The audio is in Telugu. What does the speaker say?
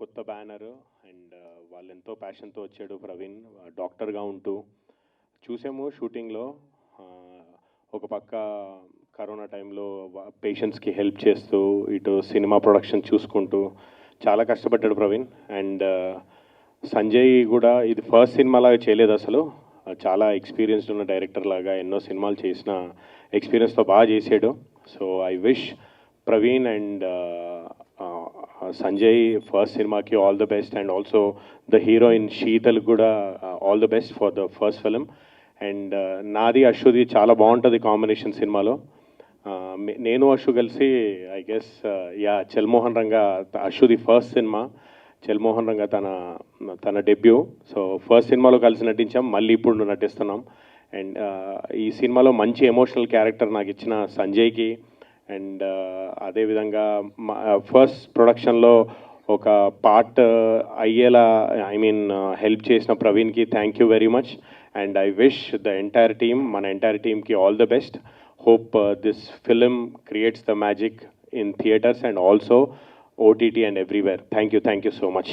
కొత్త బ్యానర్ అండ్ వాళ్ళు ఎంతో ప్యాషన్తో వచ్చాడు ప్రవీణ్ డాక్టర్గా ఉంటూ చూసాము షూటింగ్లో. ఒక పక్క కరోనా టైంలో పేషెంట్స్కి హెల్ప్ చేస్తూ ఇటు సినిమా ప్రొడక్షన్ చూసుకుంటూ చాలా కష్టపడ్డాడు ప్రవీణ్. అండ్ సంజయ్ కూడా ఇది ఫస్ట్ సినిమాలాగా చేయలేదు అసలు, చాలా ఎక్స్పీరియన్స్డ్ ఉన్న డైరెక్టర్ లాగా ఎన్నో సినిమాలు చేసిన ఎక్స్పీరియన్స్తో బాగా చేసాడు. So I wish Praveen and Sanjay first సినిమాకి all the best, and also the heroine Sheetal కూడా all the best for the first film. And నాది అశ్వది చాలా బాగుంటుంది కాంబినేషన్ సినిమాలో. నేను అశ్వు కలిసి ఐ గెస్ చల్మోహన్ రంగా అశ్వది ఫస్ట్ సినిమా, చల్మోహన్ రంగా తన డెబ్యూ. సో ఫస్ట్ సినిమాలో కలిసి నటించాం, మళ్ళీ ఇప్పుడు నటిస్తున్నాం. అండ్ ఈ సినిమాలో మంచి ఎమోషనల్ క్యారెక్టర్ నాకు ఇచ్చిన సంజయ్కి, అండ్ అదేవిధంగా ఫస్ట్ ప్రొడక్షన్లో ఒక పార్ట్ అయ్యేలా హెల్ప్ చేసిన ప్రవీణ్కి thank you very much. And I wish the entire team, మన ఎంటైర్ టీమ్కి all the best. Hope this film creates the magic in theaters and also OTT and everywhere. Thank you so much.